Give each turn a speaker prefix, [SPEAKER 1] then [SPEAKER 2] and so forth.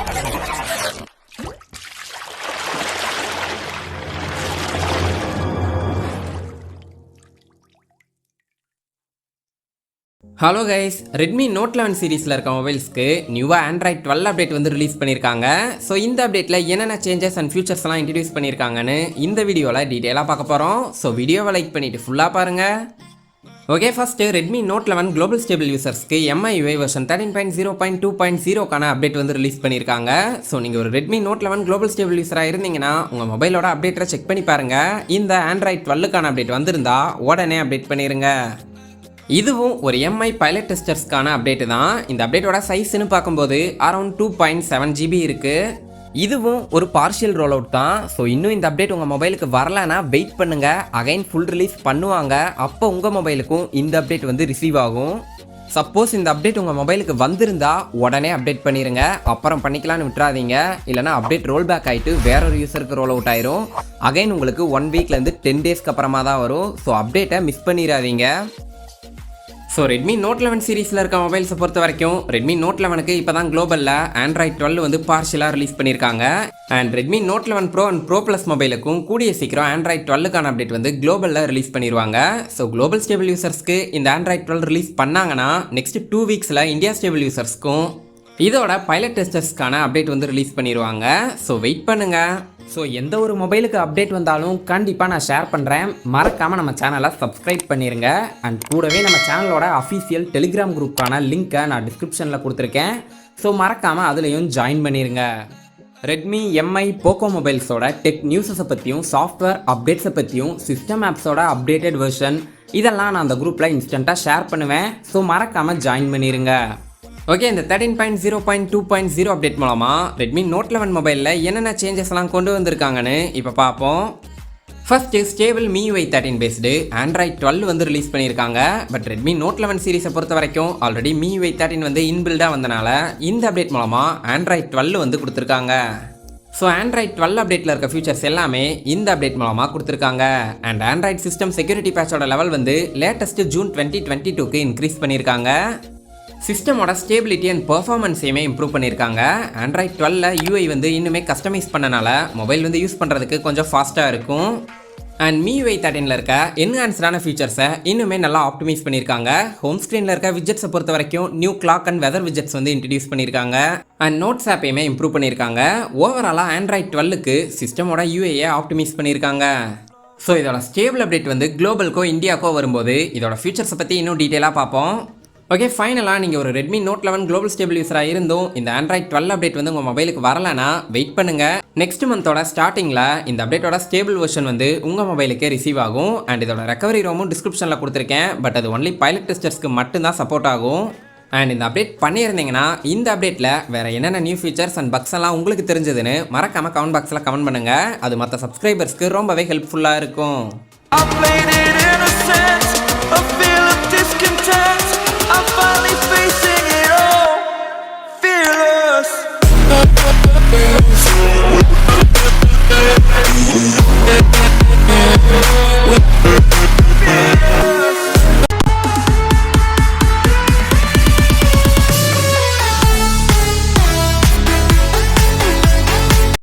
[SPEAKER 1] Hello guys, Redmi note 11 சீரீஸில் இருக்க மொபைல்ஸ்க்கு நியூவாக ஆண்ட்ராய்ட் 12 அப்டேட் வந்து ரிலீஸ் பண்ணியிருக்காங்க. ஸோ இந்த அப்டேட்டில் என்னென்ன சேஞ்சஸ் அண்ட் ஃபியூச்சர்ஸ்லாம் இன்ட்ரடியூஸ் பண்ணியிருக்காங்கன்னு இந்த வீடியோவில் டீட்டெயிலாக பார்க்க போகிறோம். ஸோ வீடியோவை லைக் பண்ணிவிட்டு ஃபுல்லாக பாருங்கள். Okay, first Redmi note 11 global stable யூசர்ஸ்க்கு MIUI வெர்ஷன் 13.0.2.0க்கான அப்டேட் வந்து ரிலீஸ் பண்ணியிருக்காங்க. ஸோ நீங்கள் ஒரு ரெட்மி நோட் 11 குளோபல் ஸ்டேபிள் யூஸராக இருந்தீங்கன்னா உங்கள் மொபைலோட அப்டேட்டரை செக் பண்ணி பாருங்கள். இந்த ஆண்ட்ராய்ட் 12க்கான அப்டேட் வந்திருந்தா உடனே அப்டேட் பண்ணிடுங்க. இதுவும் ஒரு MI பைலட் டெஸ்டர்ஸ்க்கான அப்டேட்டு தான். இந்த அப்டேட்டோட சைஸ்ன்னு பார்க்கும்போது அரௌண்ட் 2.7 GB இருக்குது. இதுவும் ஒரு பார்ஷியல் ரோல் அவுட் தான். ஸோ இன்னும் இந்த அப்டேட் உங்கள் மொபைலுக்கு வரலன்னா வெயிட் பண்ணுங்கள், அகைன் ஃபுல் ரிலீஸ் பண்ணுவாங்க. அப்போ உங்கள் மொபைலுக்கும் இந்த அப்டேட் வந்து ரிசீவ் ஆகும். சப்போஸ் இந்த அப்டேட் உங்கள் மொபைலுக்கு வந்திருந்தா உடனே அப்டேட் பண்ணிடுங்க, அப்புறம் பண்ணிக்கலான்னு விட்டுறாதீங்க. இல்லைனா அப்டேட் ரோல் பேக் ஆகிட்டு வேறொரு யூஸருக்கு ரோல் அவுட் ஆயிரும். அகைன் உங்களுக்கு 1 வீக்லேருந்து 10 டேஸ்க்கு அப்புறமா தான் வரும். ஸோ அப்டேட்டை மிஸ் பண்ணிடாதீங்க. ஸோ ரெட்மி நோட் 11 சீரீஸில் இருக்க மொபைல்ஸை பொறுத்த வரைக்கும் ரெட்மி நோட் 11க்கு இப்போ தான் குளோபலில் ஆண்ட்ராய்ட் 12 வந்து பார்ஷியலாக ரிலீஸ் பண்ணியிருக்காங்க. And Redmi note 11 pro and pro plus மொபைலுக்கும் கூடிய சீக்கிரம் ஆண்ட்ராய்ட் 12க்கான அப்டேட் வந்து குளோபலில் ரிலீஸ் பண்ணிடுவாங்க. ஸோ குளோபல் ஸ்டேபிள் யூசர்ஸ்க்கு இந்த ஆண்ட்ராய்ட் 12 ரிலீஸ் பண்ணாங்கன்னா நெக்ஸ்ட் 2 வீக்ஸில் இந்தியா ஸ்டேபிள் யூசர்ஸ்க்கும் இதோட பைலட் டெஸ்டர்ஸ்க்கான அப்டேட் வந்து ரிலீஸ் பண்ணிடுவாங்க. ஸோ வெயிட் பண்ணுங்கள். ஸோ எந்த ஒரு மொபைலுக்கு அப்டேட் வந்தாலும் கண்டிப்பாக நான் ஷேர் பண்ணுறேன். மறக்காமல் நம்ம சேனலை சப்ஸ்கிரைப் பண்ணிடுங்க. அண்ட் கூடவே நம்ம சேனலோட அஃபீஷியல் டெலிகிராம் குரூப்புக்கான லிங்க்கை நான் டிஸ்கிரிப்ஷனில் கொடுத்துருக்கேன். ஸோ மறக்காமல் அதுலேயும் ஜாயின் பண்ணிடுங்க. ரெட்மி MI போக்கோ மொபைல்ஸோட டெக் நியூஸஸை பற்றியும் சாஃப்ட்வேர் அப்டேட்ஸை பற்றியும் சிஸ்டம் ஆப்ஸோட அப்டேட்டட் வெர்ஷன் இதெல்லாம் நான் அந்த குரூப்பில் இன்ஸ்டண்ட்டாக ஷேர் பண்ணுவேன். ஸோ மறக்காமல் ஜாயின் பண்ணிடுங்க. ஓகே, இந்த 13.0.2.0 அப்டேட் மூலமாக ரெட்மி நோட் 11 மொபைலில் என்னென்ன சேஞ்சஸ்லாம் கொண்டு வந்திருக்காங்கன்னு இப்போ பார்ப்போம். First stable MIUI 13 based Android 12 வந்து ரிலீஸ் பண்ணியிருக்காங்க. பட் ரெட்மி நோட் 11 சீரீஸை பொறுத்த வரைக்கும் ஆல்ரெடி MIUI 13 வந்து இன்பில்டாக வந்தனால இந்த அப்டேட் மூலமாக ஆண்ட்ராய்ட் 12 வந்து கொடுத்துருக்காங்க. ஸோ ஆண்ட்ராய்ட் 12 அப்டேட்டில் இருக்க ஃபீச்சர்ஸ் எல்லாமே இந்த அப்டேட் மூலமாக கொடுத்துருக்காங்க. அண்ட் ஆண்ட்ராய்ட் சிஸ்டம் செக்யூரிட்டி பேட்சோட லெவல் வந்து லேட்டஸ்ட்டு ஜூன் 2022க்கு இன்க்ரீஸ் பண்ணியிருக்காங்க. சிஸ்டமோட ஸ்டேபிலிட்டி அண்ட் பெர்ஃபார்மன்ஸையுமே இம்ப்ரூவ் பண்ணியிருக்காங்க. ஆண்ட்ராய்ட் 12ல UI வந்து இன்னுமே கஸ்டமைஸ் பண்ணனால மொபைல் வந்து யூஸ் பண்ணுறதுக்கு கொஞ்சம் ஃபாஸ்ட்டாக இருக்கும். அண்ட் MIUI 13ல இருக்க என்ஹான்ஸ்டான ஃபீச்சர்ஸை இன்னுமே நல்லா ஆப்டிமைஸ் பண்ணியிருக்காங்க. ஹோம் ஸ்க்ரீனில் இருக்க விஜெட்ஸை பொறுத்த வரைக்கும் new clock and weather widgets வந்து இன்ட்ரடியூஸ் பண்ணியிருக்காங்க. அண்ட் நோட்ஸ் ஆப்பையுமே இம்ப்ரூவ் பண்ணியிருக்காங்க. ஓவராலாக ஆண்ட்ராய்ட் 12க்கு சிஸ்டமோட UIயை ஆப்டிமைஸ் பண்ணியிருக்காங்க. ஸோ இதோட ஸ்டேபிள் அப்டேட் வந்து குளோபலுக்கோ இந்தியாவுக்கோ வரும்போது இதோட ஃபீச்சர்ஸை பற்றி இன்னும் டீட்டெயிலாக பார்ப்போம். ஓகே, ஃபைனலாக நீங்கள் ஒரு ரெட்மி நோட் 11 குளோபல் ஸ்டேபிள் யூஸராக இருந்தும் இந்த ஆண்ட்ராய்ட் 12 அப்டேட் வந்து உங்கள் மொபைலுக்கு வரலனா வெயிட் பண்ணுங்கள். நெக்ஸ்ட் மந்தோட ஸ்டார்டிங்கில் இந்த அப்டேட்டோட ஸ்டேபிள் வெர்ஷன் வந்து உங்கள் மொபைலுக்கே ரிசீவ் ஆகும். அண்ட் இதோட ரெக்கவரி ரோமும் டிஸ்கிரிப்ஷனில் கொடுத்துருக்கேன். பட் அது ஒன்லி பைலட் டெஸ்டர்ஸ்க்கு மட்டும்தான் சப்போர்ட் ஆகும். அண்ட் இந்த அப்டேட் பண்ணியிருந்தீங்கன்னா இந்த அப்டேட்டில் வேறு என்னென்ன நியூ ஃபீச்சர்ஸ் அண்ட் பக்ஸ் எல்லாம் உங்களுக்கு தெரிஞ்சதுன்னு மறக்காமல் கமெண்ட் பாக்ஸில் கமெண்ட் பண்ணுங்கள். அது மற்ற சப்ஸ்கிரைபர்ஸ்க்கு ரொம்பவே ஹெல்ப்ஃபுல்லாக இருக்கும். I finally